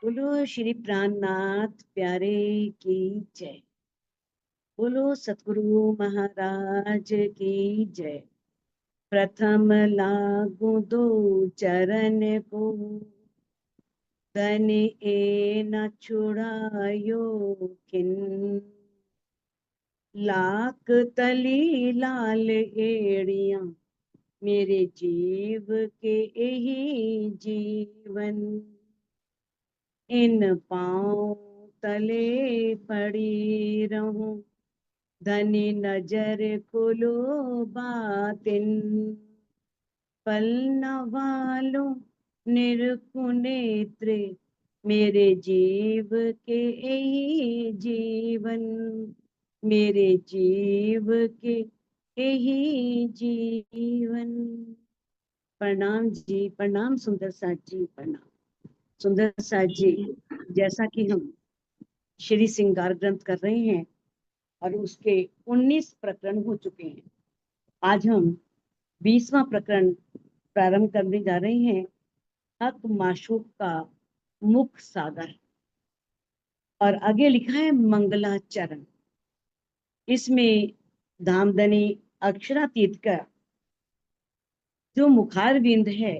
बोलो श्री प्राणनाथ प्यारे की जय। बोलो सतगुरु महाराज की जय। प्रथम लागू दो चरण को, धन ए न छुड़ायो किन। लाख तली लाल एड़ियां मेरे जीव के यही जीवन। इन पाँव तले पड़ी रहूं, धनी नजर खोलो बातिन। पलना वालों निरखु नेत्रे मेरे जीव के यही जीवन। मेरे जीव के यही जीवन। प्रणाम जी, प्रणाम सुंदर साथ जी, प्रणाम सुंदर साथ जी। जैसा कि हम श्री श्रृंगार ग्रंथ कर रहे हैं और उसके 19 प्रकरण हो चुके हैं। आज हम 20वां प्रकरण प्रारंभ करने जा रहे हैं। हक माशूक का मुख सागर, और आगे लिखा है मंगलाचरण। इसमें धामधनी अक्षरातीत का जो मुखारविंद है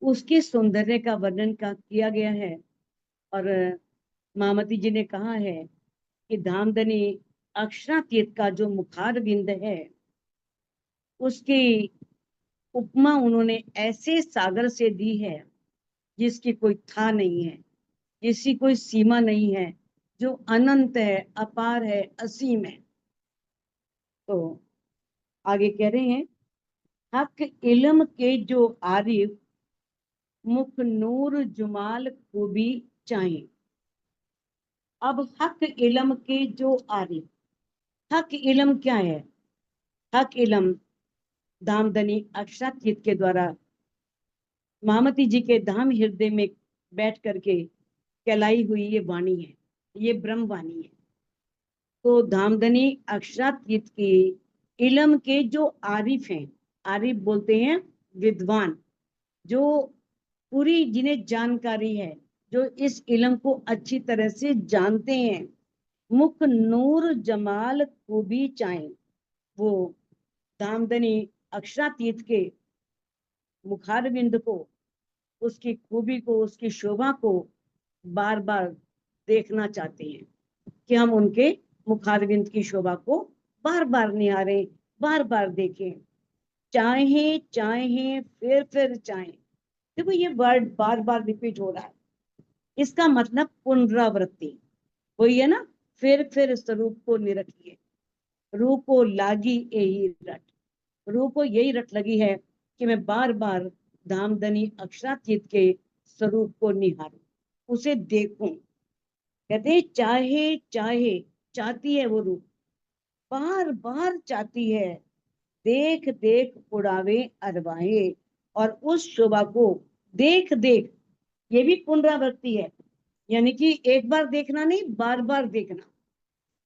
उसके सौंदर्य का वर्णन किया गया है। और मामती जी ने कहा है कि धामधनी अक्षरातीत का जो मुखारविंद है उसकी उपमा उन्होंने ऐसे सागर से दी है जिसकी कोई था नहीं है, जिसकी कोई सीमा नहीं है, जो अनंत है, अपार है, असीम है। तो आगे कह रहे हैं, हक इल्म के जो आरिफ मुख नूर जुमाल खूबी चाहे। अब हक इल्म के जो आरिफ, हक इल्म क्या है? हक इल्म धामधनी अक्षरातीत के द्वारा महामती जी के धाम हृदय में बैठ करके कहलाई हुई ये वाणी है, ये ब्रह्म वाणी है। तो धामधनी अक्षरातीत की इल्म के जो आरिफ हैं, आरिफ बोलते हैं विद्वान, जो पूरी जिन्हें जानकारी है, जो इस इल्म को अच्छी तरह से जानते हैं। मुख नूर जमाल खूबी चाहे, वो धामधनी अक्षरातीत के मुखारविंद को, उसकी खूबी को, उसकी शोभा को बार बार देखना चाहते हैं कि हम उनके मुखारविंद की शोभा को बार बार निहारें, बार बार देखें। चाहे चाहे फिर चाहे। देखो ये वर्ड बार बार रिपीट हो रहा है, इसका मतलब पुनरावृत्ति वही है ना। फिर स्वरूप को निरखिए, रूप को लागी यही रट। रूप को यही रट लगी है कि मैं बार बार धामधनी अक्षरातीत के स्वरूप को निहारूं, उसे देखूं। कहते चाहे चाहे, चाहती है वो रूप, बार बार चाहती है। देख देख उड़ावे अरवाहे, और उस शोभा को देख देख, ये भी पुनरावृत्ति है, यानी कि एक बार देखना नहीं, बार बार देखना।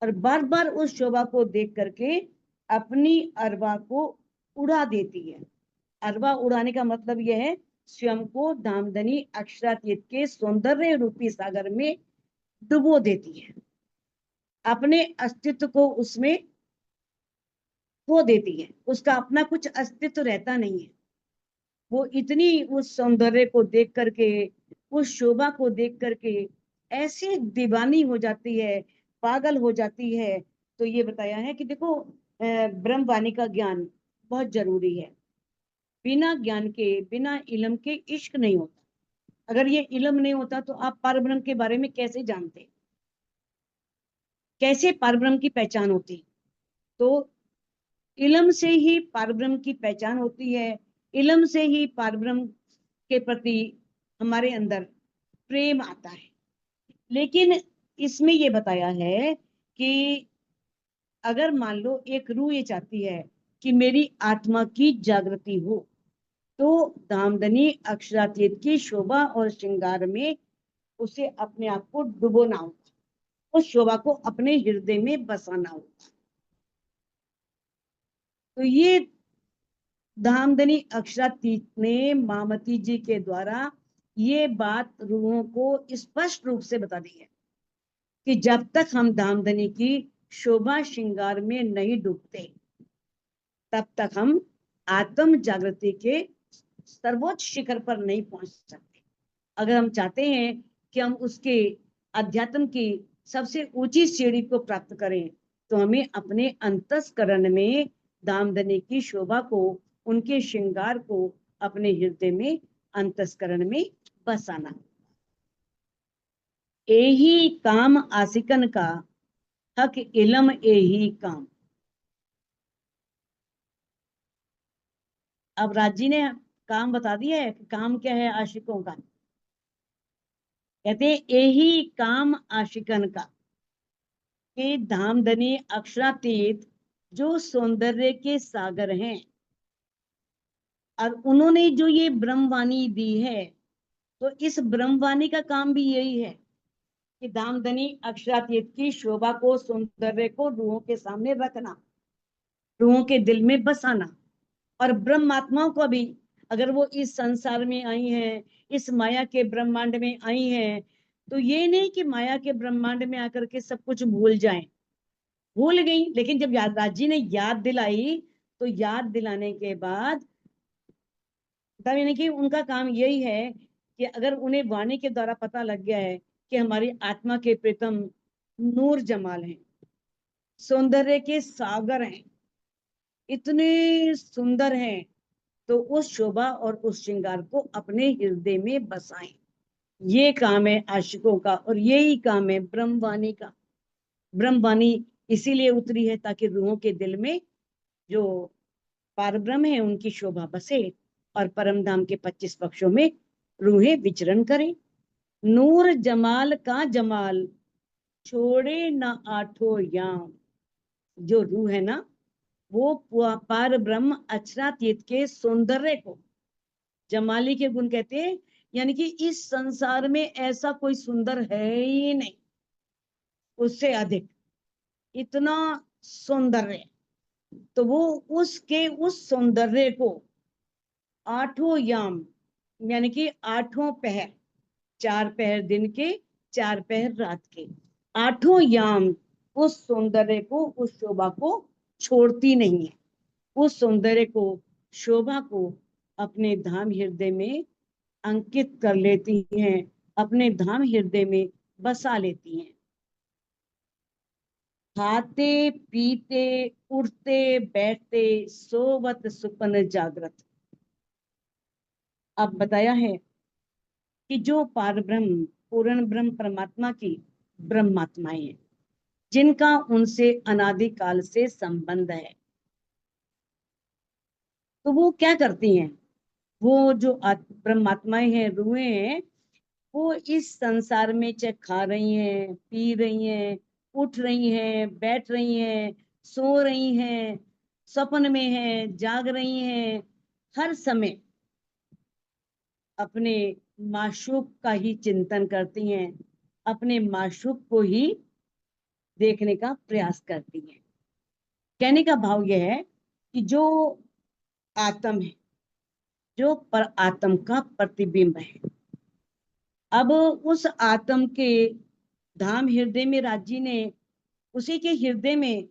और बार बार उस शोभा को देख करके अपनी अरवा को उड़ा देती है। अरवा उड़ाने का मतलब यह है स्वयं को धामधनी अक्षरातीत के सौंदर्य रूपी सागर में डुबो देती है, अपने अस्तित्व को उसमें खो देती है। उसका अपना कुछ अस्तित्व रहता नहीं है। वो इतनी उस सौंदर्य को देख करके, उस शोभा को देख करके ऐसे दीवानी हो जाती है, पागल हो जाती है। तो ये बताया है कि देखो ब्रह्मवाणी का ज्ञान बहुत जरूरी है। बिना ज्ञान के, बिना इल्म के इश्क नहीं होता। अगर ये इल्म नहीं होता तो आप परब्रह्म के बारे में कैसे जानते, कैसे परब्रह्म की पहचान होती? तो इल्म से ही परब्रह्म की पहचान होती है। इल्म से ही परब्रह्म के प्रति हमारे अंदर प्रेम आता है। लेकिन इसमें ये बताया है कि अगर मान लो एक रूह ये चाहती है कि मेरी आत्मा की जागृति हो, तो धामधनी अक्षरातीत की शोभा और श्रृंगार में उसे अपने आप को डुबोना होगा, उस शोभा को अपने हृदय में बसाना होगा। तो ये धामधनी अक्षरातीत ने मामती जी के द्वारा ये बात रूहों को स्पष्ट रूप से बता दी है कि जब तक हम धामधनी की शोभा श्रृंगार में नहीं डूबते तब तक हम आत्म जागृति के सर्वोच्च शिखर पर नहीं पहुंच सकते। अगर हम चाहते हैं कि हम उसके अध्यात्म की सबसे ऊंची सीढ़ी को प्राप्त करें तो हमें अपने अंतस्करण में धामधनी की शोभा को, उनके श्रृंगार को अपने हृदय में, अंतस्करण में बसाना। एही काम आसिकन का, हक इलम एही काम। अब राजी ने काम बता दिया है कि काम क्या है आशिकों का। कहते यही काम आशिकन का कि धामधनी अक्षरातीत जो सौंदर्य के सागर हैं और उन्होंने जो ये ब्रह्मवाणी दी है, तो इस ब्रह्मवाणी का काम भी यही है कि धामधनी अक्षरातीत की शोभा को, सौंदर्य को रूहों के सामने रखना, रूहों के दिल में बसाना। और ब्रह्मात्माओं को भी, अगर वो इस संसार में आई हैं, इस माया के ब्रह्मांड में आई हैं, तो ये नहीं कि माया के ब्रह्मांड में आकर के सब कुछ भूल जाएं। भूल गई, लेकिन जब राजी ने याद दिलाई तो याद दिलाने के बाद तब यानी कि उनका काम यही है कि अगर उन्हें वाणी के द्वारा पता लग गया है कि हमारी आत्मा के प्रीतम नूर जमाल हैं, सौंदर्य के सागर हैं, इतने सुंदर हैं, तो उस शोभा और उस श्रृंगार को अपने हृदय में बसाएं। ये काम है आशिकों का और यही काम है ब्रह्मवाणी का। ब्रह्मवाणी इसीलिए उतरी है ताकि रूहों के दिल में जो पारब्रह्म है उनकी शोभा बसे और परम धाम के 25 पक्षों में रूहें विचरण करें। नूर जमाल का जमाल छोड़े न आठों याम। जो रूह है ना, वो पार ब्रह्म अक्षरातीत के सौंदर्य को जमाली के गुण कहते हैं, यानी कि इस संसार में ऐसा कोई सुंदर है ही नहीं उससे अधिक, इतना सौंदर्य। तो वो उसके उस सौंदर्य को आठों याम, यानी कि आठों पहर, 4 पहर दिन के, 4 पहर रात के, आठों याम उस सौंदर्य को, उस शोभा को छोड़ती नहीं है। उस सौंदर्य को, शोभा को अपने धाम हृदय में अंकित कर लेती हैं, अपने धाम हृदय में बसा लेती हैं। खाते पीते उठते बैठते सोवत सुपन जागृत। अब बताया है कि जो पार ब्रह्म, पूर्ण ब्रह्म परमात्मा की ब्रह्मात्माएं हैं, जिनका उनसे अनादिकाल से संबंध है, तो वो क्या करती हैं? वो जो ब्रह्मात्माएं हैं, रूहें हैं, वो इस संसार में चाहे खा रही हैं, पी रही हैं, उठ रही हैं, बैठ रही हैं, सो रही हैं, सपन में हैं, जाग रही हैं, हर समय अपने माशूक का ही चिंतन करती हैं, अपने माशूक को ही देखने का प्रयास करती हैं। कहने का भाव यह है कि जो आत्म है, जो पर आत्म का प्रतिबिंब है, अब उस आत्म के धाम हृदय में राजी ने, उसी के हृदय में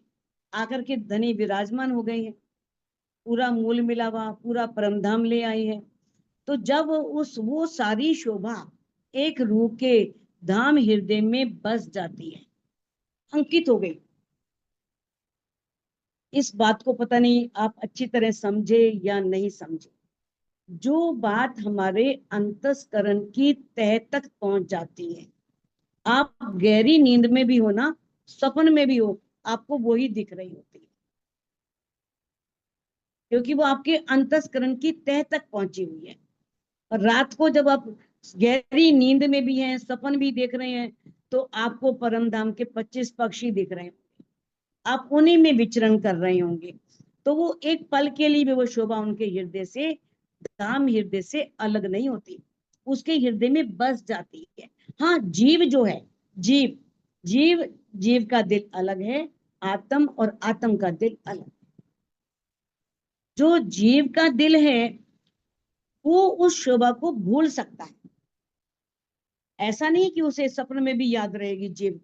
आकर के धनी विराजमान हो गई है, पूरा मूल मिलावा, पूरा परमधाम ले आई है। तो जब उस वो सारी शोभा एक रूह के धाम हृदय में बस जाती है, अंकित हो गई। इस बात को पता नहीं आप अच्छी तरह समझे या नहीं समझे, जो बात हमारे अंतस्करण की तह तक पहुंच जाती है, आप गहरी नींद में भी हो ना, सपन में भी हो, आपको वही दिख रही होती है, क्योंकि वो आपके अंतस्करण की तह तक पहुंची हुई है। और रात को जब आप गहरी नींद में भी हैं, सपन भी देख रहे हैं, तो आपको परम धाम के 25 पक्षी दिख रहे हैं, आप उन्हीं में विचरण कर रहे होंगे। तो वो एक पल के लिए भी वो शोभा उनके हृदय से, धाम हृदय से अलग नहीं होती, उसके हृदय में बस जाती है। हाँ, जीव जो है, जीव जीव जीव का दिल अलग है, आत्म और आत्म का दिल अलग। जो जीव का दिल है वो उस शोभा को भूल सकता है। ऐसा नहीं कि उसे सपने में भी याद रहेगी जीव,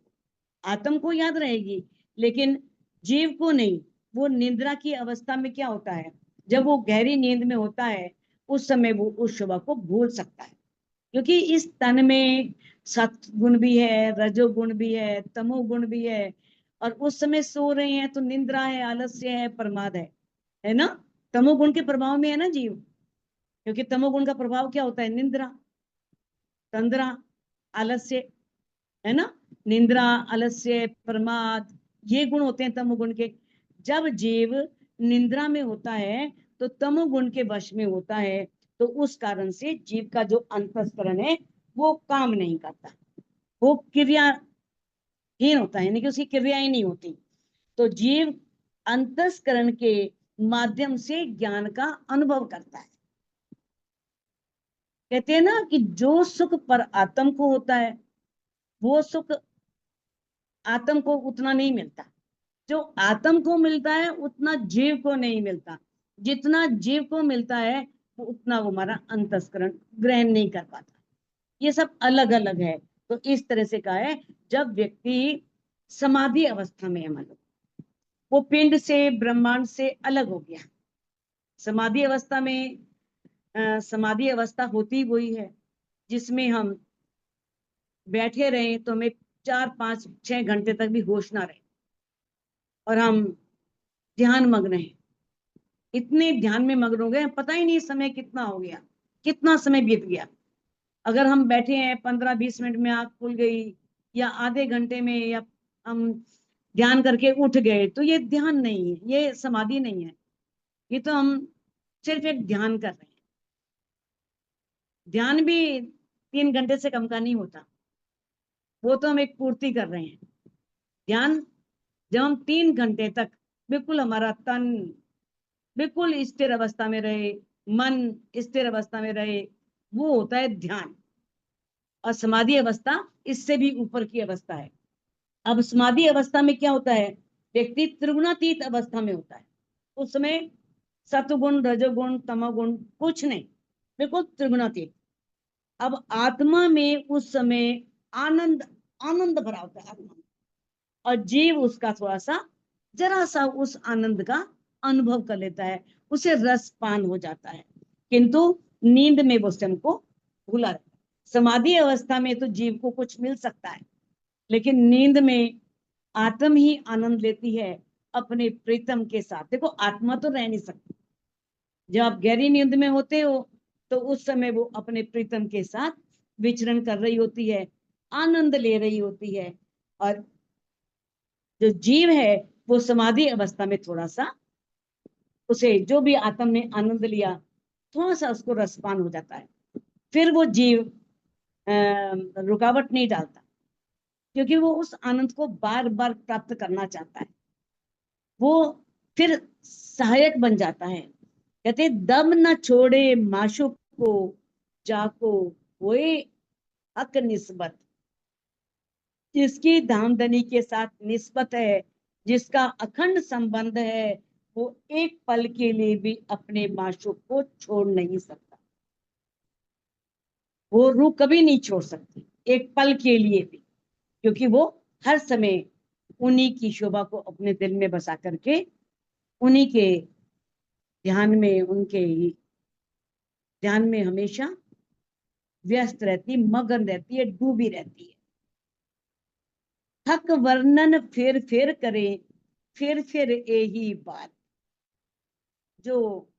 आत्म को याद रहेगी लेकिन जीव को नहीं। वो निद्रा की अवस्था में क्या होता है, जब वो गहरी नींद में होता है उस समय वो उस शोभा को भूल सकता है, क्योंकि इस तन में सत्गुण भी है, रजोगुण भी है, तमोगुण भी है, और उस समय सो रहे हैं तो निंद्रा है, आलस्य है, प्रमाद है ना। तमोगुण के प्रभाव में है ना जीव, क्योंकि तमोगुण का प्रभाव क्या होता है, निंद्रा, तंद्रा, आलस्य, है ना। निंद्रा, आलस्य, प्रमाद, ये गुण होते हैं तमोगुण के। जब जीव निंद्रा में होता है तो तमोगुण के वश में होता है, तो उस कारण से जीव का जो अंतस्करण है वो काम नहीं करता, वो क्रियाहीन होता है, यानी कि उसकी क्रियाएं नहीं होती। तो जीव अंतस्करण के माध्यम से ज्ञान का अनुभव करता है। कहते हैं ना कि जो सुख पर आत्म को होता है वो सुख आत्म को उतना नहीं मिलता, जो आत्म को मिलता है उतना जीव को नहीं मिलता। जितना जीव को मिलता है वो उतना वो हमारा अंतस्करण ग्रहण नहीं कर पाता। ये सब अलग अलग है। तो इस तरह से कहा है, जब व्यक्ति समाधि अवस्था में है, मतलब वो पिंड से ब्रह्मांड से अलग हो गया। समाधि अवस्था में समाधि अवस्था होती वही है जिसमें हम बैठे रहे तो हमें 4 5 6 घंटे तक भी होश ना रहे और हम ध्यान मग्न हैं, इतने ध्यान में मग्न हो गए पता ही नहीं समय कितना हो गया, कितना समय बीत गया। अगर हम बैठे हैं 15 20 मिनट में आंख खुल गई, या आधे घंटे में, या हम ध्यान करके उठ गए, तो ये ध्यान नहीं है, ये समाधि नहीं है। ये तो हम सिर्फ एक ध्यान कर रहे हैं। ध्यान भी 3 घंटे से कम का नहीं होता, वो तो हम एक पूर्ति कर रहे हैं। ध्यान जब हम 3 घंटे तक बिल्कुल हमारा तन बिल्कुल स्थिर अवस्था में रहे, मन स्थिर अवस्था में रहे, वो होता है ध्यान। और समाधि अवस्था इससे भी ऊपर की अवस्था है। अब समाधि अवस्था में क्या होता है, व्यक्ति त्रिगुणातीत अवस्था में होता है। उस समय सतगुण, रजोगुण, तमोगुण कुछ नहीं, बिल्कुल त्रिगुणातीत। अब आत्मा में उस समय आनंद, आनंद भरा होता है आत्मा में, और जीव उसका थोड़ा सा, जरा सा उस आनंद का अनुभव कर लेता है, उसे रसपान हो जाता है। किंतु नींद में वो स्वयं को भूला रहता है। समाधि अवस्था में तो जीव को कुछ मिल सकता है, लेकिन नींद में आत्म ही आनंद लेती है अपने प्रीतम के साथ। देखो आत्मा तो रह नहीं सकती, जब आप गहरी नींद में होते हो तो उस समय वो अपने प्रीतम के साथ विचरण कर रही होती है, आनंद ले रही होती है। और जो जीव है वो समाधि अवस्था में थोड़ा सा, उसे जो भी आत्म ने आनंद लिया थोड़ा सा उसको रसपान हो जाता है, फिर वो जीव रुकावट नहीं डालता, क्योंकि वो उस आनंद को बार बार प्राप्त करना चाहता है। वो फिर सहायक बन जाता है। कहते दम न छोड़े माशुक को, जाको होए हक निस्बत। जिसकी धामधनी के साथ निस्बत है, जिसका अखंड संबंध है, वो एक पल के लिए भी अपने माशूक को छोड़ नहीं सकता। वो रूह कभी नहीं छोड़ सकती एक पल के लिए भी, क्योंकि वो हर समय उन्हीं की शोभा को अपने दिल में बसा करके उन्हीं के ध्यान में, उनके ही ध्यान में हमेशा व्यस्त रहती, मगन रहती है, डूबी रहती है। हक वर्णन फिर फिर करे, फिर यही बात। जो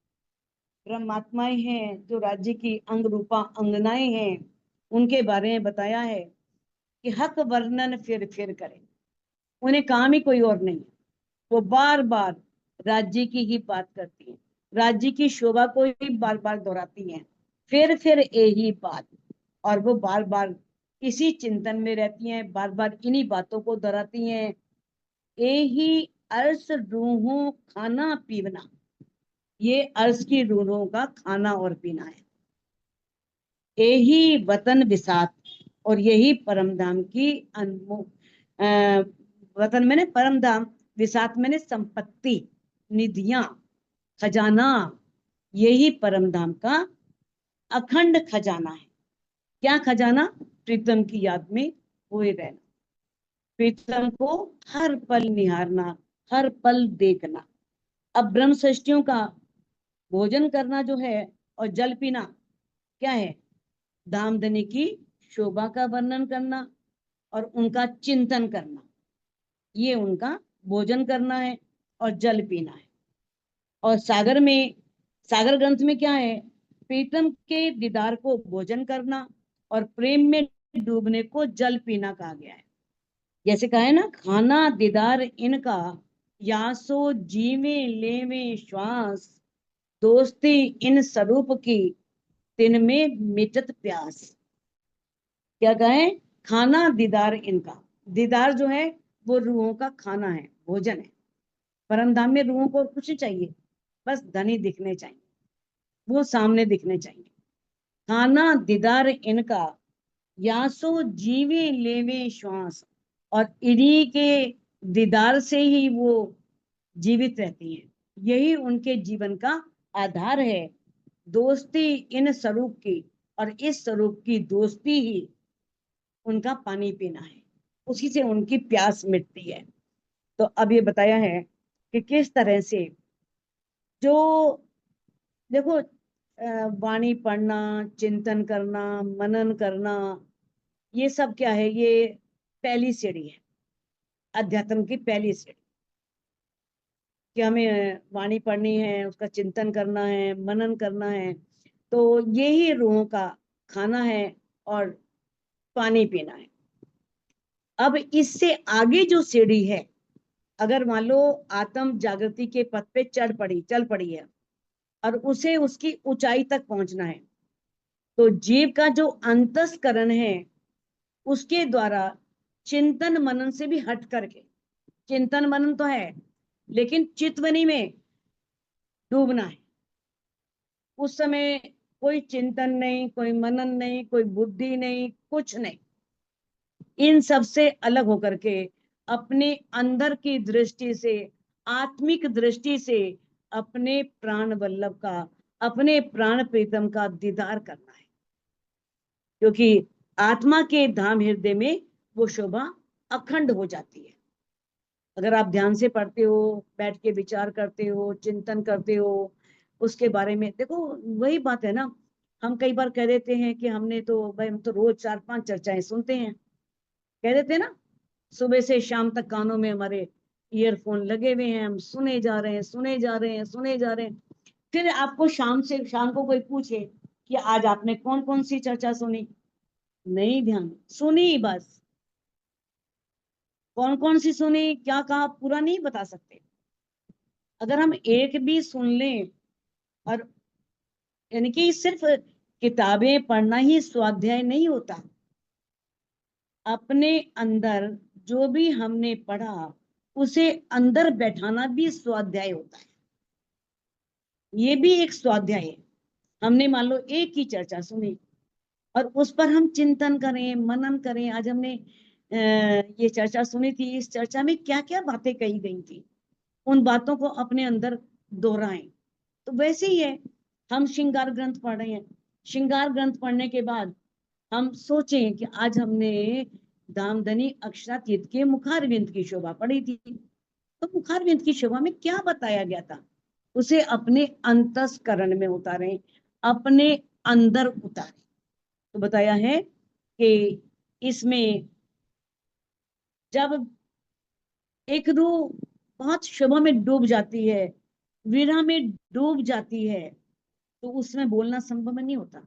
ब्रह्मात्माएं हैं, जो राज्य की अंग रूपा अंगनाएं हैं, उनके बारे में बताया है कि हक वर्णन फिर करे, उन्हें काम ही कोई और नहीं है। वो बार बार राज्य की ही बात करती हैं, राज्य की शोभा को ही बार बार दोहराती हैं, फिर यही बात। और वो बार बार इसी चिंतन में रहती हैं, बार बार इन्हीं बातों को दोहराती हैं। यही अर्श रूहों खाना पीना, ये अर्श की रूहों का खाना और पीना है। यही वतन विसात, और यही परम धाम की अनमोल, वतन मैंने परम धाम, विसात मैंने संपत्ति, निधियां, खजाना, यही परम धाम का अखंड खजाना है। क्या खजाना? प्रीतम की याद में खोए रहना, प्रीतम को हर पल निहारना, हर पल देखना। अब ब्रह्म सृष्टियों का भोजन करना जो है और जल पीना क्या है? धामधनी की शोभा का वर्णन करना और उनका चिंतन करना, ये उनका भोजन करना है और जल पीना है। और सागर में, सागर ग्रंथ में क्या है? प्रीतम के दीदार को भोजन करना और प्रेम में डूबने को जल पीना कहा गया है। जैसे कहा है ना, खाना दीदार इनका, यासो जीवे लेवे श्वास, दोस्ती इन स्वरूप की, तिन में मिटत प्यास। क्या कहे? खाना दीदार इनका, दीदार जो है वो रूहों का खाना है, भोजन है। परम धाम में रूहों को कुछ नहीं चाहिए, बस धनी दिखने चाहिए, वो सामने दिखने चाहिए। खाना दीदार इनका, यासो जीवे लेवे श्वास, और इन्हीं के दीदार से ही वो जीवित रहती हैं, यही उनके जीवन का आधार है। दोस्ती इन स्वरूप की, और इस स्वरूप की दोस्ती ही उनका पानी पीना है, उसी से उनकी प्यास मिटती है। तो अब ये बताया है कि किस तरह से, जो देखो वाणी पढ़ना, चिंतन करना, मनन करना, ये सब क्या है? ये पहली सीढ़ी है, अध्यात्म की पहली सीढ़ी। कि हमें वाणी पढ़नी है, उसका चिंतन करना है, मनन करना है, तो ये ही रूहों का खाना है और पानी पीना है। अब इससे आगे जो सीढ़ी है, अगर मान लो आत्म जागृति के पथ पे चल पड़ी है और उसे उसकी ऊंचाई तक पहुंचना है, तो जीव का जो अंतस्करण है उसके द्वारा चिंतन मनन से भी हट करके, चिंतन मनन तो है लेकिन चितवनी में डूबना है। उस समय कोई चिंतन नहीं, कोई मनन नहीं, कोई बुद्धि नहीं, कुछ नहीं, इन सब से अलग होकर के अपने अंदर की दृष्टि से, आत्मिक दृष्टि से अपने प्राण वल्लभ का, अपने प्राण प्रीतम का दीदार करना है। क्योंकि आत्मा के धाम हृदय में वो शोभा अखंड हो जाती है। अगर आप ध्यान से पढ़ते हो, बैठ के विचार करते हो, चिंतन करते हो उसके बारे में, देखो वही बात है ना, हम कई बार कह देते हैं कि हमने तो भाई, हम तो रोज 4-5 चर्चाएं सुनते हैं, कह देते हैं ना, सुबह से शाम तक कानों में हमारे ईयरफोन लगे हुए हैं, हम सुने जा रहे हैं, सुने जा रहे हैं, सुने जा रहे हैं। फिर आपको शाम को कोई पूछे कि आज आपने कौन कौन सी चर्चा सुनी, नहीं ध्यान, सुनी बस। कौन कौन सी सुनी, क्या कहा, पूरा नहीं बता सकते। अगर हम एक भी सुन लें, और यानी कि सिर्फ किताबें पढ़ना ही स्वाध्याय नहीं होता, अपने अंदर जो भी हमने पढ़ा उसे अंदर बैठाना भी स्वाध्याय होता है। ये भी एक स्वाध्याय है। हमने मान लो एक ही चर्चा सुनी और उस पर हम चिंतन करें, मनन करें। आज हमने ये चर्चा सुनी थी, इस चर्चा में क्या क्या बातें कही गई थी, उन बातों को अपने अंदर दोहराएं। तो वैसे ही है, हम श्रृंगार ग्रंथ पढ़ रहे हैं, श्रृंगार ग्रंथ पढ़ने के बाद हम सोचें कि आज हमने दामदनी अक्षरातीत के मुखारविंद की शोभा पढ़ी थी, तो मुखारविंद की शोभा में क्या बताया गया था, उसे अपने अंतस्करण में उतारें, अपने अंदर उतारें। तो बताया है कि इसमें जब एक रूह बहुत शोभा में डूब जाती है, विरह में डूब जाती है, तो उसमें बोलना संभव नहीं होता।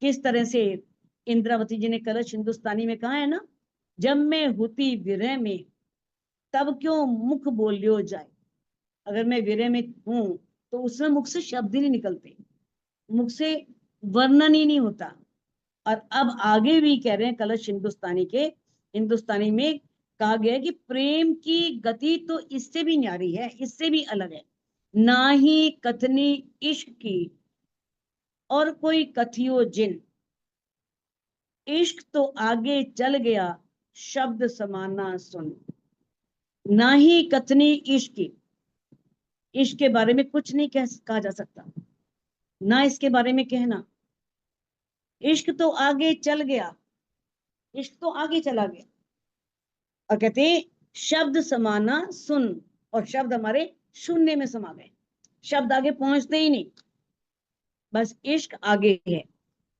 किस तरह से इंद्रावती जी ने कलश हिंदुस्तानी में कहा है ना, जब मैं होती विरह में तब क्यों मुख बोलियो जाए। अगर मैं विरह में हूं तो उसमें मुख से शब्द ही नहीं निकलते, मुख से वर्णन ही नहीं होता। और अब आगे भी कह रहे हैं कलश हिंदुस्तानी के, हिंदुस्तानी में कहा गया है कि प्रेम की गति तो इससे भी न्यारी है, इससे भी अलग है। ना ही कथनी इश्क की और कोई कथियो जिन, इश्क तो आगे चल गया शब्द समाना सुन। ना ही कथनी इश्क की, इश्क के बारे में कुछ नहीं कहा जा सकता, ना इसके बारे में कहना। इश्क तो आगे चल गया, इश्क तो आगे चला गया। और कहते हैं शब्द समाना सुन, और शब्द हमारे शून्य में समा गए, शब्द आगे पहुंचते ही नहीं, बस इश्क आगे है।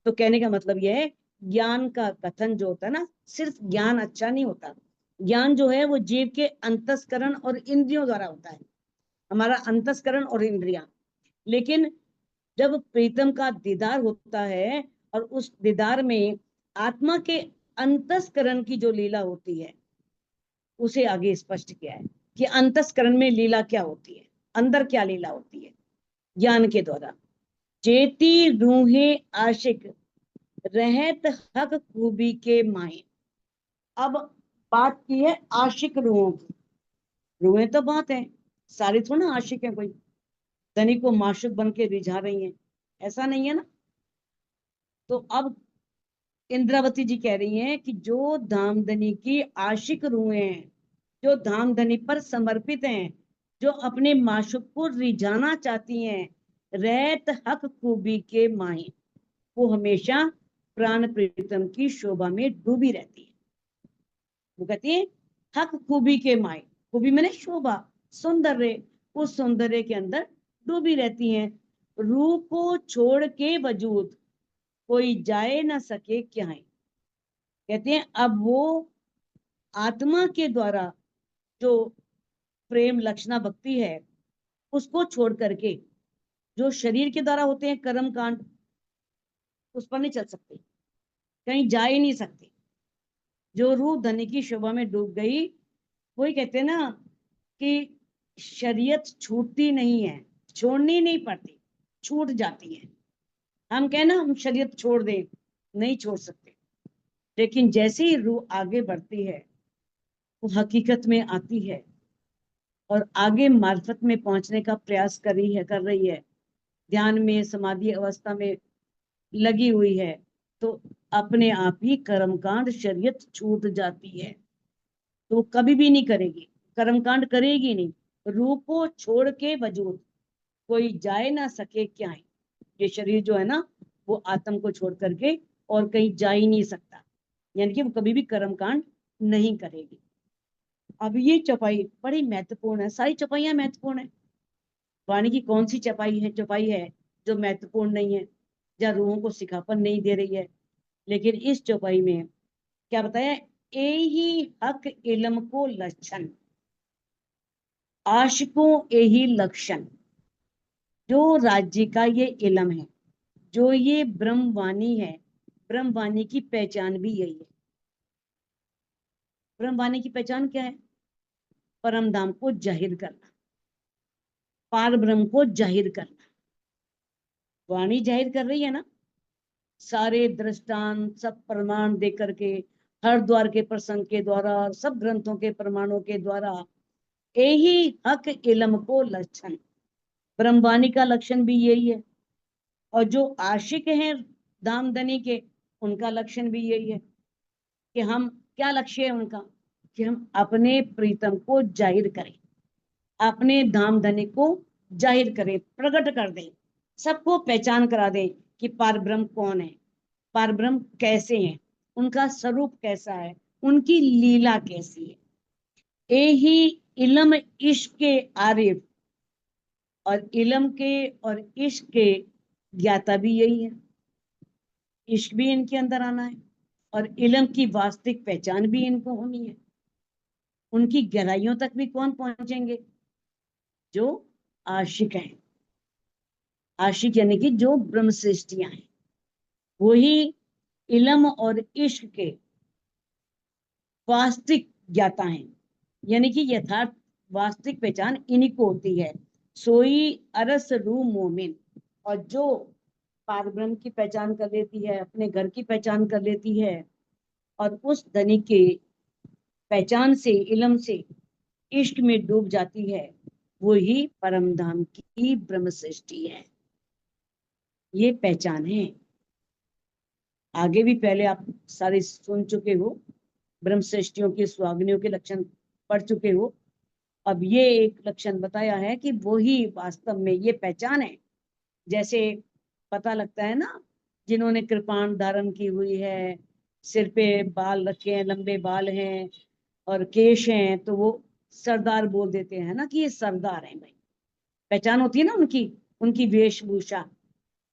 तो कहने का मतलब यह है, ज्ञान का कथन जो होता है ना, सिर्फ ज्ञान अच्छा नहीं होता। ज्ञान जो है वो जीव के अंतस्करण और इंद्रियों द्वारा होता है, हमारा अंतस्करण और इंद्रियां। लेकिन जब प्रीतम का दीदार होता है, और उस दीदार में आत्मा के अंतस्करण की जो लीला होती है, उसे आगे स्पष्ट किया है कि अंतस्करण में लीला क्या होती है, अंदर क्या लीला होती है, ज्ञान के द्वारा। जेती रूहे आशिक रहत हक खूबी के माए। अब बात की है आशिक रूहों की। रूहें तो बहुत है, सारी थोड़ा ना आशिक है, कोई धनी को माशुक बन के रिझा रही है, ऐसा नहीं है ना। तो अब इंद्रावती जी कह रही हैं कि जो धामधनी की आशिक रूहें हैं, जो धामधनी पर समर्पित हैं, जो अपने माशुक को रिझाना चाहती हैं, रहत हक खूबी के माए, वो हमेशा प्राण प्रीतम की शोभा में डूबी रहती है। वो कहती है हक खूबी के माए, खूबी मैंने शोभा, सौंदर्य, उस सौंदर्य के अंदर डूबी रहती हैं। रूह को छोड़ के वजूद कोई जाए ना सके क्या है। कहते हैं अब वो आत्मा के द्वारा जो प्रेम लक्षणा भक्ति है, उसको छोड़ करके जो शरीर के द्वारा होते हैं कर्म कांड, उस पर नहीं चल सकते, कहीं जा ही नहीं सकते। जो रूह धनी की शोभा में डूब गई, वही कहते हैं ना कि शरीयत छूटती नहीं है, छोड़नी नहीं पड़ती, छूट जाती है। हम कहें ना हम शरीयत छोड़ दें, नहीं छोड़ सकते। लेकिन जैसे ही रूह आगे बढ़ती है, वो हकीकत में आती है और आगे मार्फत में पहुंचने का प्रयास कर रही है, ध्यान में समाधि अवस्था में लगी हुई है, तो अपने आप ही कर्मकांड शरीयत छूट जाती है। तो वो कभी भी नहीं करेगी, कर्मकांड करेगी नहीं। रूह को छोड़ के वजूद कोई जाए ना सके क्या है। ये शरीर जो है ना, वो आत्म को छोड़ करके और कहीं जा ही नहीं सकता, यानी कि वो कभी भी कर्मकांड नहीं करेगी। अब ये चौपाई बड़ी महत्वपूर्ण है, सारी चौपाइयां महत्वपूर्ण है। वाणी की कौन सी चौपाई है जो महत्वपूर्ण नहीं है, या रूहों को सिखापन नहीं दे रही है। लेकिन इस चौपाई में क्या बताया, ए ही हक इल्म को लक्षण, आशिकों ए ही लक्षण। जो राज्य का ये इल्म है, जो ये ब्रह्मवाणी है, ब्रह्मवाणी की पहचान भी यही है। ब्रह्मवाणी की पहचान क्या है? परम धाम को जाहिर करना, पार ब्रह्म को जाहिर करना। वाणी जाहिर कर रही है ना, सारे दृष्टांत सब प्रमाण दे करके, हरद्वार के प्रसंग के द्वारा, सब ग्रंथों के प्रमाणों के द्वारा, यही हक इल्म को लक्षण, ब्रह्मवाणी का लक्षण भी यही है। और जो आशिक हैं दामदनी के, उनका लक्षण भी यही है कि हम, क्या लक्ष्य है उनका, कि हम अपने प्रीतम को जाहिर करें, अपने धामधनी को जाहिर करें, प्रकट कर दें, सबको पहचान करा दें कि पार ब्रह्म कौन है, पार ब्रह्म कैसे हैं, उनका स्वरूप कैसा है, उनकी लीला कैसी है। यही इल्म इश्क के आरिफ, और इल्म के और इश्क के ज्ञाता भी यही है। इश्क भी इनके अंदर आना है, और इल्म की वास्तविक पहचान भी इनको होनी है। उनकी गहराइयों तक भी कौन पहुंचेंगे? जो आशिक हैं। आशिक यानी कि जो ब्रह्म सृष्टियां हैं, वही इल्म और इश्क के वास्तविक ज्ञाता हैं, यानी कि यथार्थ वास्तविक पहचान इन्हीं को होती है। सोई अरस रू मोमिन, और जो पार ब्रह्म की पहचान कर लेती है, अपने घर की पहचान कर लेती है, और उस धनी के पहचान से, इल्म से इश्क में डूब जाती है, वो ही परम धाम की ब्रह्म सृष्टि है। ये पहचान है। आगे भी पहले आप सारे सुन चुके हो, ब्रह्म सृष्टियों के स्वाग्नियों के लक्षण पढ़ चुके हो। अब ये एक लक्षण बताया है कि वही वास्तव में ये पहचान है। जैसे पता लगता है ना, जिन्होंने कृपाण धारण की हुई है, सिर पे बाल रखे हैं, लंबे बाल हैं और केश हैं, तो वो सरदार बोल देते हैं ना कि ये सरदार हैं भाई। पहचान होती है ना उनकी, उनकी वेशभूषा।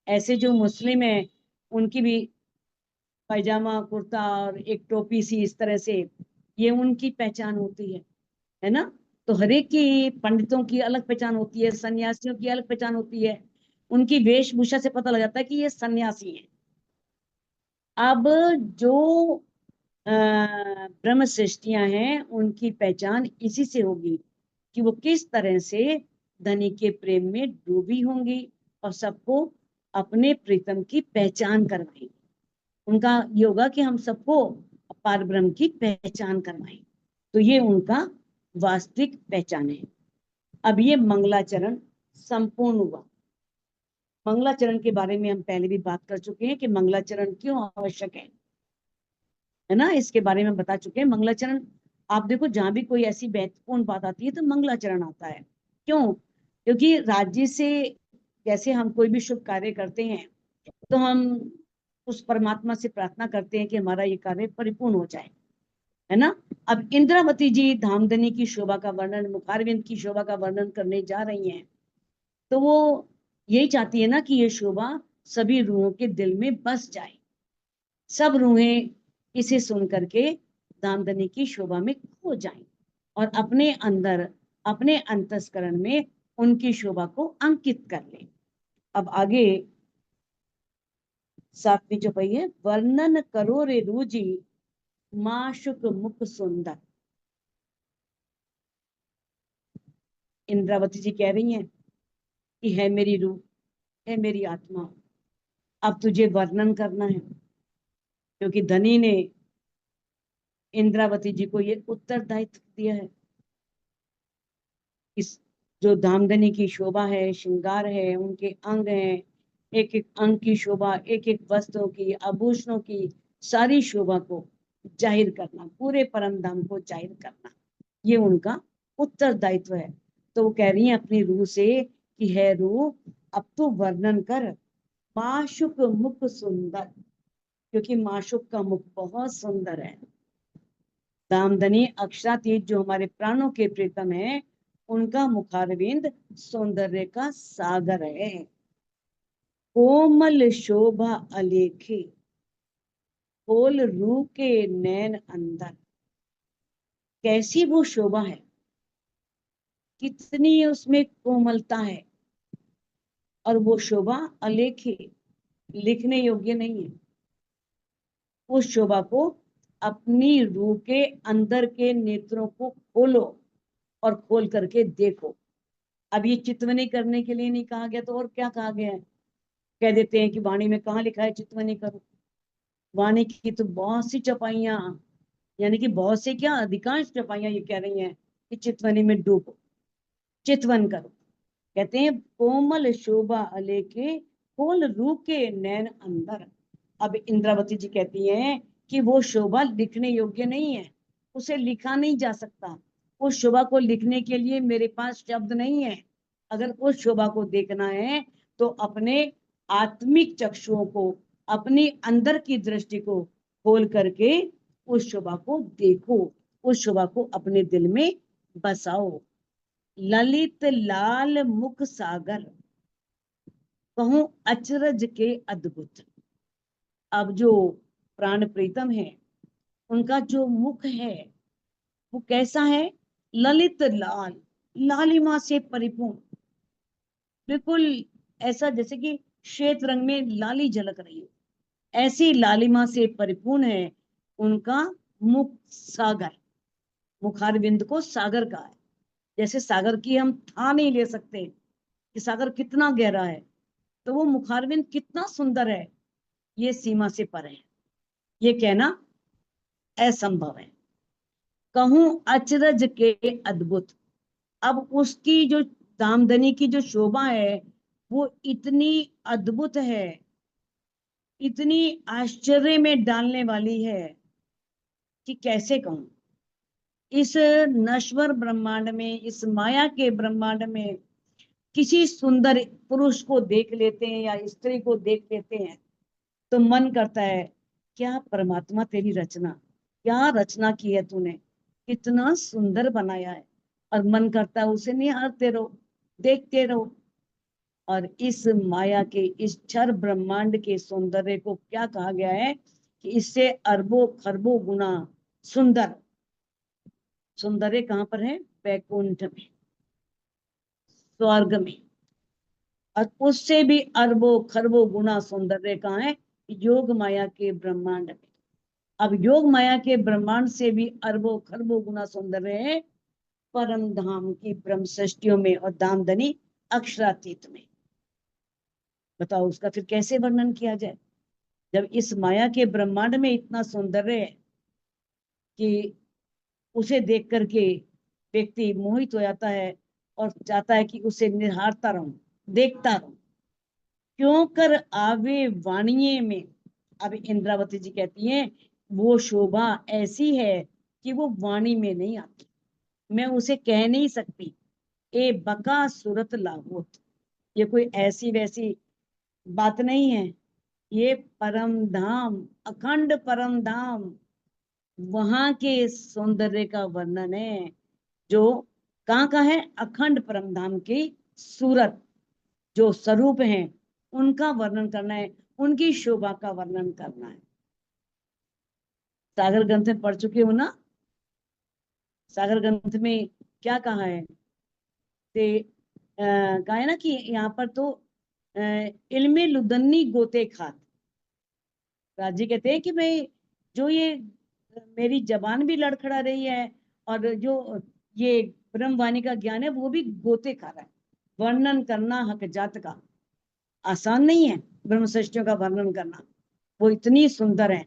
ऐसे जो मुस्लिम है उनकी भी पैजामा कुर्ता और एक टोपी सी इस तरह से, ये उनकी पहचान होती है ना। तो हरेक की, पंडितों की अलग पहचान होती है, सन्यासियों की अलग पहचान होती है। उनकी वेशभूषा से पता लग जाता है कि ये सन्यासी हैं। अब जो ब्रह्म सृष्टियां हैं उनकी पहचान इसी से होगी कि वो किस तरह से धनी के प्रेम में डूबी होंगी और सबको अपने प्रीतम की पहचान करवाएंगी। उनका ये होगा कि हम सबको पार ब्रह्म की पहचान करवाएं। तो ये उनका वास्तविक पहचान है। अब ये मंगलाचरण संपूर्ण हुआ। मंगलाचरण के बारे में हम पहले भी बात कर चुके हैं कि मंगलाचरण क्यों आवश्यक है ना, इसके बारे में बता चुके हैं। मंगलाचरण, आप देखो जहां भी कोई ऐसी महत्वपूर्ण बात आती है तो मंगलाचरण आता है। क्यों? क्योंकि राज्य से, जैसे हम कोई भी शुभ कार्य करते हैं तो हम उस परमात्मा से प्रार्थना करते हैं कि हमारा ये कार्य परिपूर्ण हो जाए, है ना। अब इंद्रावती जी धामधनी की शोभा का वर्णन, मुखारविंद की शोभा का वर्णन करने जा रही हैं, तो वो यही चाहती है ना कि ये शोभा सभी रूहों के दिल में बस जाए। सब रूहें इसे सुन करके धामधनी की शोभा में खो जाएं और अपने अंदर, अपने अंतस्करण में उनकी शोभा को अंकित कर लें। अब आगे 7वीं चौपाई है, वर्णन करो रे रूजी माशुक मुख सुंदर। इंद्रावती जी कह रही हैं कि है मेरी रूह, है मेरी आत्मा, अब तुझे वर्णन करना है। क्योंकि धनी ने इंद्रावती जी को ये उत्तरदायित्व दिया है। इस जो धामधनी की शोभा है, श्रृंगार है, उनके अंग हैं, एक एक अंग की शोभा, एक एक वस्त्रों की, आभूषणों की सारी शोभा को जाहिर करना, पूरे परम धाम को जाहिर करना, ये उनका उत्तरदायित्व है। तो वो कह रही है अपनी रूह से कि है रूह, अब तो वर्णन कर माशुक मुख सुंदर, क्योंकि माशुक का मुख बहुत सुंदर है। दामदनी अक्षरातीत जो हमारे प्राणों के प्रीतम है, उनका मुखारविंद सौंदर्य का सागर है। कोमल शोभा अलेखे, खोल रूह के नैन अंदर। कैसी वो शोभा है, कितनी उसमें कोमलता है, और वो शोभा अलेखे, लिखने योग्य नहीं है। उस शोभा को अपनी रूह के अंदर के नेत्रों को खोलो और खोल करके देखो। अब ये चितवनी करने के लिए नहीं कहा गया तो और क्या कहा गया है? कह देते हैं कि वाणी में कहाँ लिखा है चितवनी करो। वाणी की तो बहुत सी चौपाइयां, यानी कि बहुत से क्या, अधिकांश चौपाइयां ये कह रही हैं कि चितवनी में डूबो, चितवन करो। कहते हैं कोमल शोभा अलेखे, खोल रूह के नैन अंदर। अब इंद्रावती जी कहती हैं कि वो शोभा लिखने योग्य नहीं है, उसे लिखा नहीं जा सकता। उस शोभा को लिखने के लिए मेरे पास शब्द नहीं है। अगर उस शोभा को देखना है तो अपने आत्मिक चक्षुओं को, अपनी अंदर की दृष्टि को खोल करके उस शोभा को देखो, उस शोभा को अपने दिल में बसाओ। ललित लाल मुख सागर, कहूं अचरज के अद्भुत। अब जो प्राण प्रीतम है, उनका जो मुख है वो कैसा है? ललित लाल, लालिमा से परिपूर्ण, बिल्कुल ऐसा जैसे कि श्वेत रंग में लाली झलक रही हो, ऐसी लालिमा से परिपूर्ण है उनका मुख सागर। मुखारविंद को सागर का है। जैसे सागर की हम था नहीं ले सकते कि सागर कितना गहरा है, तो वो मुखारविंद कितना सुंदर है, ये सीमा से परे है, ये कहना असंभव है। कहूं अचरज के अद्भुत। अब उसकी जो दामदनी की जो शोभा है वो इतनी अद्भुत है, इतनी आश्चर्य में डालने वाली है कि कैसे कहूं। इस नश्वर ब्रह्मांड में, इस माया के ब्रह्मांड में किसी सुंदर पुरुष को देख लेते हैं या स्त्री को देख लेते हैं तो मन करता है, क्या परमात्मा तेरी रचना, क्या रचना की है तूने, कितना सुंदर बनाया है। और मन करता है उसे निहारते रहो, देखते रहो। और इस माया के, इस क्षर ब्रह्मांड के सौंदर्य को क्या कहा गया है कि इससे अरबों खरबों गुना सुंदर। सौंदर्य कहाँ पर है? वैकुंठ में, स्वर्ग में। और उससे भी अरबों खरबों गुना सौंदर्य कहाँ है? योग माया के ब्रह्मांड में। अब योग माया के ब्रह्मांड से भी अरबों खरबों गुना सौंदर्य है परम धाम की ब्रह्म सृष्टियों में और धामधनी अक्षरातीत में। बताओ उसका फिर कैसे वर्णन किया जाए, जब इस माया के ब्रह्मांड में इतना सौंदर्य है कि उसे देख करके व्यक्ति मोहित हो जाता है और चाहता है कि उसे निहारता रहूं, देखता रहूं। क्यों कर आवे वाणिये में। अब इंद्रावती जी कहती हैं वो शोभा ऐसी है कि वो वाणी में नहीं आती, मैं उसे कह नहीं सकती। ए बका सूरत लागोत, ये कोई ऐसी वैसी बात नहीं है। ये परम धाम, अखंड परम धाम, वहां के सौंदर्य का वर्णन है। जो कहाँ का है? अखंड परम धाम की सूरत, जो स्वरूप है उनका वर्णन करना है, उनकी शोभा का वर्णन करना है। सागर ग्रंथ में पढ़ चुके हो ना? सागर ग्रंथ में क्या कहा है? कहा है ना कि यहाँ पर तो इल्मे लुदन्नी गोते खात। राजी कहते हैं कि भाई जो ये मेरी जबान भी लड़खड़ा रही है और जो ये ब्रह्मवाणी का ज्ञान है वो भी गोते खा रहा है। वर्णन करना हक जात का आसान नहीं है, ब्रह्म सृष्टियों का वर्णन करना। वो इतनी सुंदर है,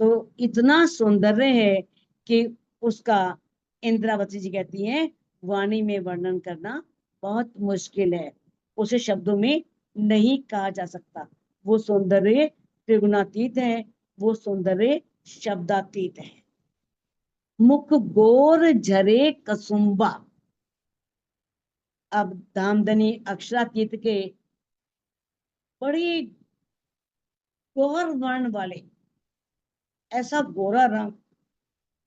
तो इतना सौंदर्य है कि उसका इंद्रावती जी कहती हैं वाणी में वर्णन करना बहुत मुश्किल है, उसे शब्दों में नहीं कहा जा सकता। वो सौंदर्य त्रिगुणातीत है, वो सौंदर्य शब्दातीत है। मुख गोर झरे कसुम्बा। अब धामधनी अक्षरातीत के बड़ी गौर वर्ण वाले, ऐसा गोरा रंग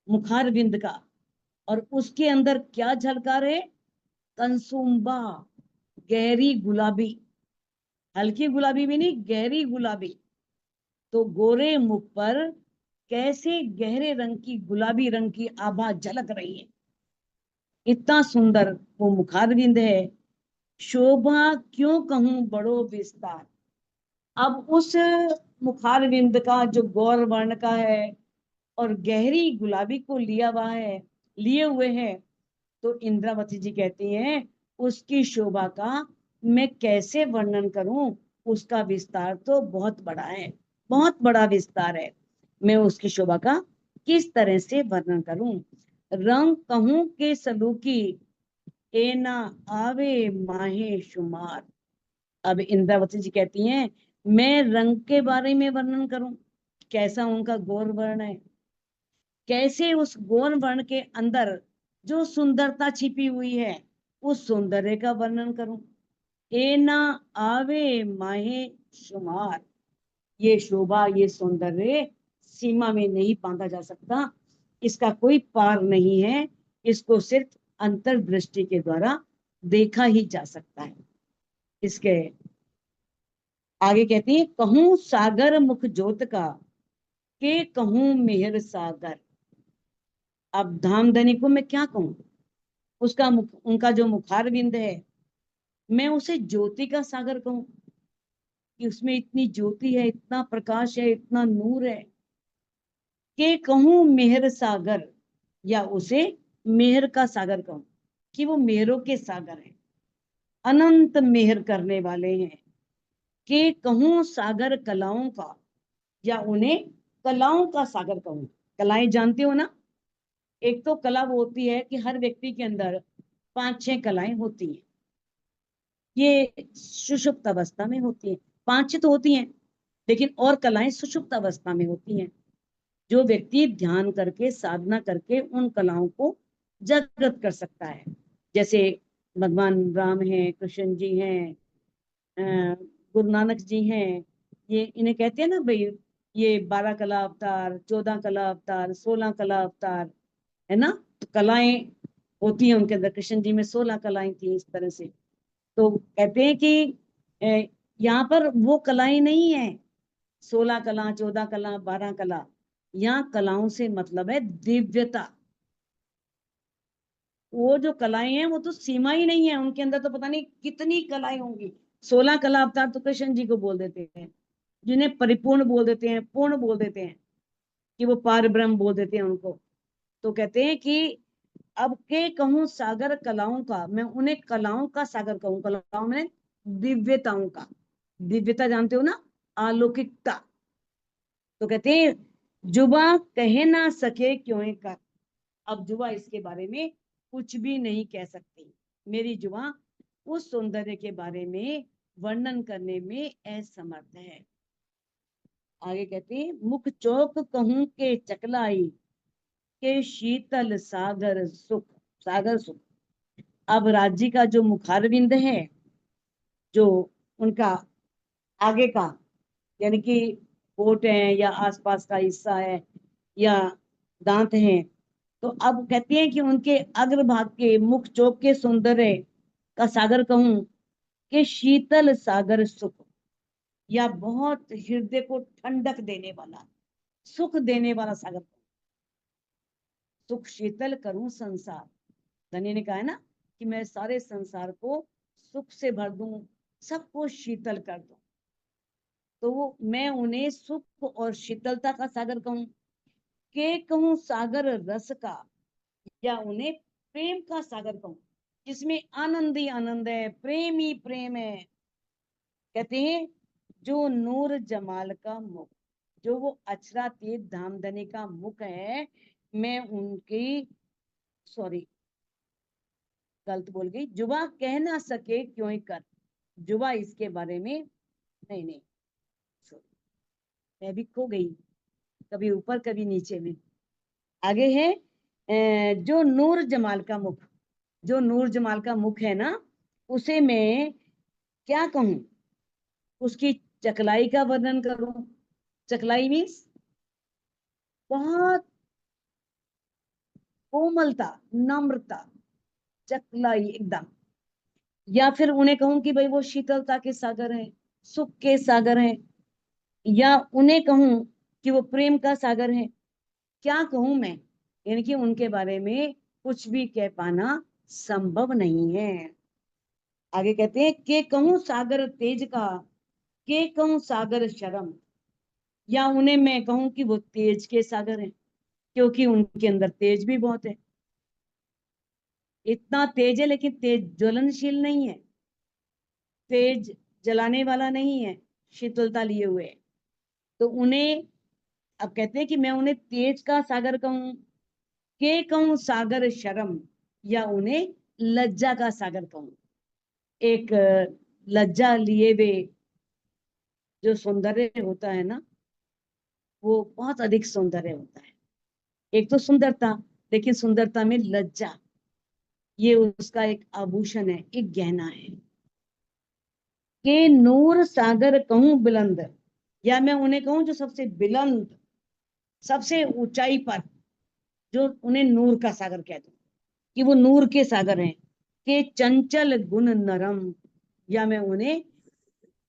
मुखार बिंद का, और उसके अंदर क्या झलकार है? कंसुम्बा, गहरी गुलाबी, हल्की गुलाबी भी नहीं, गहरी गुलाबी। तो गोरे मुख पर कैसे गहरे रंग की, गुलाबी रंग की आभा झलक रही है। इतना सुंदर वो मुखार बिंद है। शोभा क्यों कहूं बड़ो विस्तार। अब उस मुखार बिंद का जो गौर वर्ण का है और गहरी गुलाबी को लिया हुआ है, लिए हुए हैं, तो इंद्रावती जी कहती हैं उसकी शोभा का मैं कैसे वर्णन करूं, उसका विस्तार तो बहुत बड़ा है, बहुत बड़ा विस्तार है। मैं उसकी शोभा का किस तरह से वर्णन करूं। रंग कहूं के सलूकी, ए ना आवे माहे शुमार। अब इंद्रावती जी कहती हैं मैं रंग के बारे में वर्णन करूं, कैसा उनका गौर वर्ण है, कैसे उस गौर वर्ण के अंदर जो सुंदरता छिपी हुई है उस सौंदर्य का वर्णन करूं। ए ना आवे माहे शुमार, ये शोभा, ये सौंदर्य सीमा में नहीं बांधा जा सकता, इसका कोई पार नहीं है। इसको सिर्फ अंतर्दृष्टि के द्वारा देखा ही जा सकता है। इसके आगे कहती है कहूं सागर मुख जोत का, के कहूं मेहर सागर। अब धामधनी को मैं क्या कहूं, उसका मुख, उनका जो मुखार बिंद है, मैं उसे ज्योति का सागर कहूं कि उसमें इतनी ज्योति है, इतना प्रकाश है, इतना नूर है। के कहूं मेहर सागर, या उसे मेहर का सागर कहूं कि वो मेहरों के सागर है, अनंत मेहर करने वाले हैं। के कहूं सागर कलाओं का, या उन्हें कलाओं का सागर कहूं। कलाएं जानते हो ना? एक तो कला वो होती है कि हर व्यक्ति के अंदर 5-6 कलाएं होती हैं, ये सुषुप्त अवस्था में होती हैं। 5 तो होती हैं, लेकिन और कलाएं सुषुप्त अवस्था में होती हैं। जो व्यक्ति ध्यान करके, साधना करके उन कलाओं को जागृत कर सकता है। जैसे भगवान राम हैं, कृष्ण जी हैं, गुरु नानक जी हैं, ये इन्हें कहते हैं ना भाई, ये 12 कला अवतार, 14 कला अवतार, 16 कला अवतार, है ना। तो कलाएं होती हैं उनके अंदर। कृष्ण जी में 16 कलाएं थी इस तरह से। तो कहते हैं कि अ, यहाँ पर वो कलाएं नहीं है, 16 कला, 14 कला, 12 कला। यहाँ कलाओं से मतलब है दिव्यता। वो जो कलाएं हैं वो तो सीमा ही नहीं है उनके अंदर, तो पता नहीं कितनी कलाएं होंगी। 16 कला अवतार तो कृष्ण जी को बोल देते हैं, जिन्हें परिपूर्ण बोल देते हैं, पूर्ण बोल देते हैं, कि वो पार ब्रह्म बोल देते हैं उनको। तो कहते हैं कि अब के कहूँ सागर कलाओं का, मैं उन्हें कलाओं का सागर कहूँ। कलाओं में दिव्यताओं का, दिव्यता जानते हो ना, अलौकिकता। तो कहते हैं जुबा कह ना सके क्यों कर। अब जुबा इसके बारे में कुछ भी नहीं कह सकती। मेरी जुबा उस सौंदर्य के बारे में वर्णन करने में असमर्थ है। आगे कहते हैं मुख चौक कहूं के चकलाई, के शीतल सागर सुख, सागर सुख। अब राज्य का जो मुखारविंद है, जो उनका आगे का, यानी कि होठ है या आसपास का हिस्सा है या दांत हैं, तो अब कहते हैं कि उनके अग्रभाग के मुख चौक के सौंदर्य का सागर कहूं कि शीतल सागर सुख, या बहुत हृदय को ठंडक देने वाला, सुख देने वाला सागर। सुख शीतल करूं संसार, धनी ने कहा है ना कि मैं सारे संसार को सुख से भर दूं, सबको शीतल कर दूं। तो वो मैं उन्हें सुख और शीतलता का सागर कहूं, के कहूं सागर रस का, या उन्हें प्रेम का सागर कहूं, जिसमें आनंद ही आनंद है, प्रेम ही प्रेम है। कहते हैं जो नूर जमाल का मुख, जो वो अक्षरातीत धामधनी का मुख है, मैं उनकी, सॉरी गलत बोल गई, जुबा कह ना सके क्यों कर। जुबा इसके बारे में नहीं, नहीं, sorry, मैं भी खो गई, कभी ऊपर कभी नीचे में। आगे है जो नूर जमाल का मुख, जो नूर जमाल का मुख है ना, उसे मैं क्या कहूं, उसकी चकलाई का वर्णन करूं। चकलाई मीन्स बहुत कोमलता, नम्रता, चकलाई एकदम। या फिर उन्हें कहूं कि भाई वो शीतलता के सागर हैं, सुख के सागर हैं। या उन्हें कहूं कि वो प्रेम का सागर है। क्या कहूं मैं, यानी कि उनके बारे में कुछ भी कह पाना संभव नहीं है। आगे कहते हैं के कहूं सागर तेज का, के कहूं सागर शर्म। या उन्हें मैं कहूं कि वो तेज के सागर हैं, क्योंकि उनके अंदर तेज भी बहुत है। इतना तेज है लेकिन तेज ज्वलनशील नहीं है, तेज जलाने वाला नहीं है, शीतलता लिए हुए। तो उन्हें अब कहते हैं कि मैं उन्हें तेज का सागर कहूं, के कहूं सागर शर्म, या उन्हें लज्जा का सागर कहूं। एक लज्जा लिए हुए जो सौंदर्य होता है ना, वो बहुत अधिक सौंदर्य होता है। एक तो सुंदरता, लेकिन सुंदरता में लज्जा, ये उसका एक आभूषण है, एक गहना है। के नूर सागर कहूं बुलंद, या मैं उन्हें कहूं जो सबसे बुलंद, सबसे ऊंचाई पर, जो उन्हें नूर का सागर कह दूं, कि वो नूर के सागर हैं। के चंचल गुण नरम, या मैं उन्हें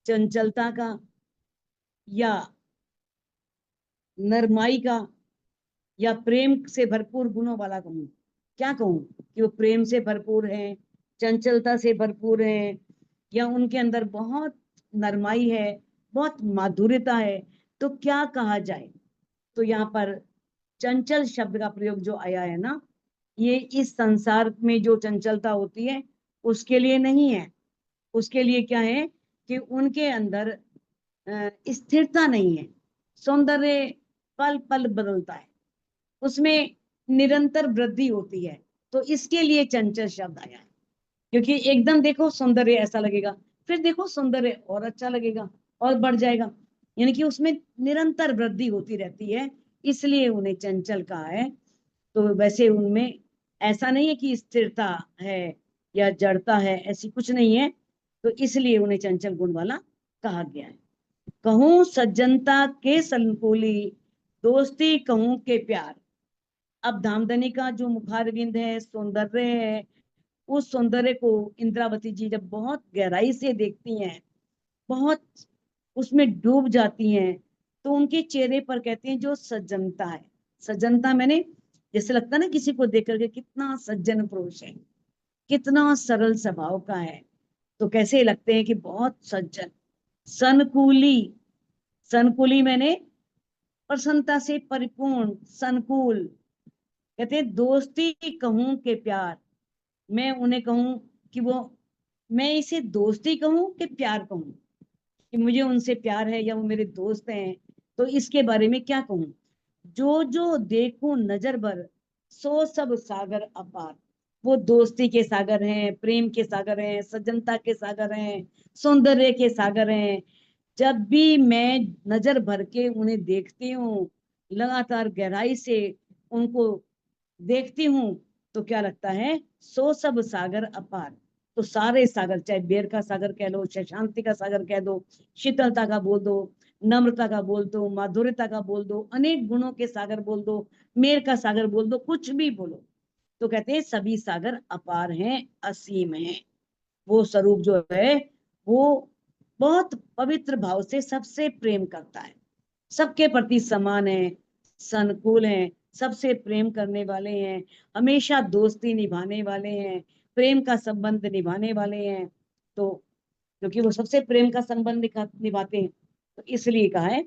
चंचलता का या नरमाई का या प्रेम से भरपूर गुणों वाला कहूं। क्या कहूं कि वो प्रेम से भरपूर हैं, चंचलता से भरपूर हैं, या उनके अंदर बहुत नरमाई है, बहुत माधुर्यता है। तो क्या कहा जाए। तो यहाँ पर चंचल शब्द का प्रयोग जो आया है ना, ये इस संसार में जो चंचलता होती है उसके लिए नहीं है। उसके लिए क्या है कि उनके अंदर स्थिरता नहीं है, सौंदर्य पल पल बदलता है, उसमें निरंतर वृद्धि होती है। तो इसके लिए चंचल शब्द आया है। क्योंकि एकदम देखो सौंदर्य ऐसा लगेगा, फिर देखो सौंदर्य और अच्छा लगेगा और बढ़ जाएगा, यानी कि उसमें निरंतर वृद्धि होती रहती है, इसलिए उन्हें चंचल कहा है। तो वैसे उनमें ऐसा नहीं है कि स्थिरता है या जड़ता है, ऐसी कुछ नहीं है। तो इसलिए उन्हें चंचल गुण वाला कहा गया है। कहूं सज्जनता के संकुली, दोस्ती कहूं के प्यार। अब धामधनी का जो मुखारविंद है, सौंदर्य है, उस सौंदर्य को इंद्रावती जी जब बहुत गहराई से देखती हैं, बहुत उसमें डूब जाती हैं, तो उनके चेहरे पर कहते हैं जो सज्जनता है। सज्जनता मैंने, जैसे लगता है ना किसी को देख करके कितना सज्जन पुरुष है, कितना सरल स्वभाव का है, तो कैसे लगते हैं कि बहुत सज्जन। सनकुली, सनकुली मैंने प्रसन्नता से परिपूर्ण, सनकुल। कहते हैं दोस्ती कहूं के प्यार, मैं उन्हें कहूं कि वो, मैं इसे दोस्ती कहूं कि प्यार कहूं, कि मुझे उनसे प्यार है या वो मेरे दोस्त हैं, तो इसके बारे में क्या कहूं। जो जो देखूं नजर भर, सो सब सागर अपार। वो दोस्ती के सागर हैं, प्रेम के सागर हैं, सज्जनता के सागर हैं, सौंदर्य के सागर हैं। जब भी मैं नजर भर के उन्हें देखती हूँ, लगातार गहराई से उनको देखती हूँ, तो क्या लगता है, सो सब सागर अपार। तो सारे सागर, चाहे बेर का सागर कह लो, चाहे शांति का सागर कह दो, शीतलता का बोल दो, नम्रता का बोल दो, माधुर्यता का बोल दो, अनेक गुणों के सागर बोल दो, मेर का सागर बोल दो, कुछ भी बोलो, तो कहते हैं सभी सागर अपार हैं, असीम हैं। वो स्वरूप जो है, वो बहुत पवित्र भाव से सबसे प्रेम करता है, सबके प्रति समान है, सनकुल है, सबसे प्रेम करने वाले हैं, हमेशा दोस्ती निभाने वाले हैं, प्रेम का संबंध निभाने वाले हैं। तो क्योंकि वो सबसे प्रेम का संबंध निभाते हैं, तो इसलिए कहा है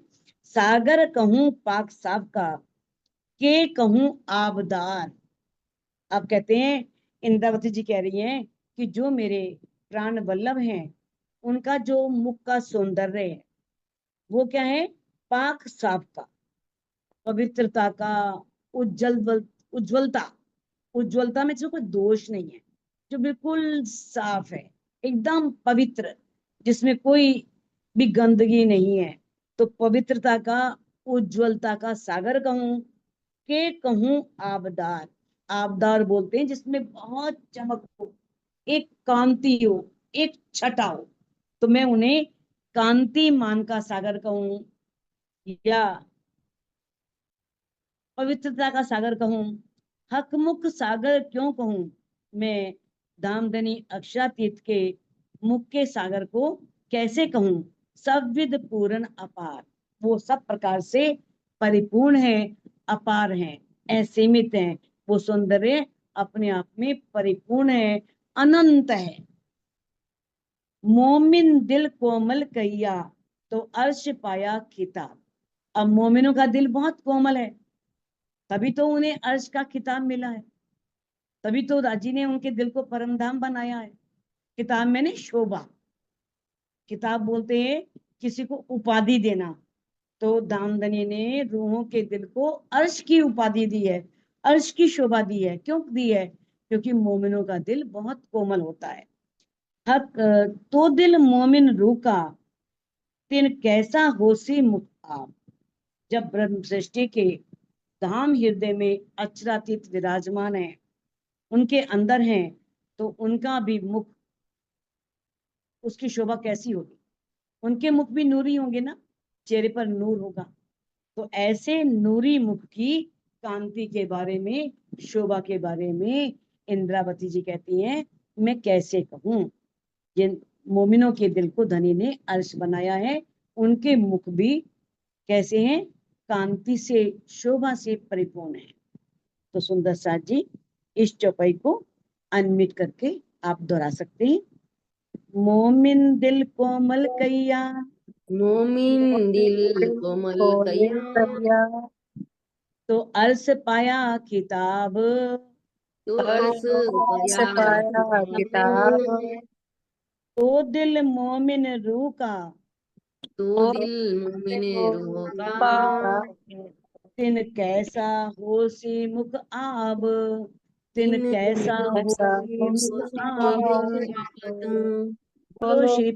सागर कहूं पाक साफ का, के कहूं आबदार। अब कहते हैं, इंद्रावती जी कह रही हैं कि जो मेरे प्राण वल्लभ हैं, उनका जो मुख का सौंदर्य है, वो क्या है, पाक साफ का, पवित्रता का, उज्जवल उज्ज्वलता, उज्ज्वलता में जो कोई दोष नहीं है, जो बिल्कुल साफ है, एकदम पवित्र, जिसमें कोई भी गंदगी नहीं है। तो पवित्रता का, उज्ज्वलता का सागर कहूं के कहूं आबदार। आबदार बोलते हैं जिसमें बहुत चमक हो, एक कांति हो, एक छटा हो, तो मैं उन्हें कांतिमान का सागर कहूं या पवित्रता का सागर कहूं। हकमुख सागर क्यों कहूं, मैं धामधनी अक्षरातीत के मुख के सागर को कैसे कहूं। सबविद पूर्ण अपार, वो सब प्रकार से परिपूर्ण है, अपार है, असीमित है। वो सौंदर्य अपने आप में परिपूर्ण है, अनंत है। मोमिन दिल कोमल कहिया, तो अर्श पाया खिताब। अब मोमिनों का दिल बहुत कोमल है, तभी तो उन्हें अर्श का खिताब मिला है, तभी तो राजी ने उनके दिल को परमधाम बनाया है। किताब मैंने शोभा, किताब बोलते हैं किसी को उपाधि देना, तो दामदनी ने रूहों के दिल को अर्श की उपाधि दी है, अर्श की शोभा दी है। क्यों दी है, क्योंकि मोमिनों का दिल बहुत कोमल होता है। हक तो दिल मोमिन रूह का, तिन कैसा होसी मुक्ता। जब ब्रह्म सृष्टि के धाम हृदय में अचरातीत विराजमान है, उनके अंदर हैं, तो उनका भी मुख, उसकी शोभा कैसी होगी। उनके मुख भी नूरी होंगे ना, चेहरे पर नूर होगा। तो ऐसे नूरी मुख की कांति के बारे में, शोभा के बारे में इंद्रावती जी कहती हैं, मैं कैसे कहूं। जिन मोमिनों के दिल को धनी ने अर्श बनाया है, उनके मुख भी कैसे हैं, कांति से, शोभा से परिपूर्ण है। तो सुंदर साथ जी इस चौपाई को अनमिट करके आप दोहरा सकते हैं। मोमिन दिल कोमल कैया, मोमिन दिल कोमल कया, तो अर्श पाया किताब। तो अर्श पाया किताब। किताब। तो दिल मोमिन रूह का, तो दिल मोमिन रूह का, तिन कैसा होसी मुख आब, तिन तिन कैसा कैसा होसी मुख होसी आब। मुख आब। बोलो श्री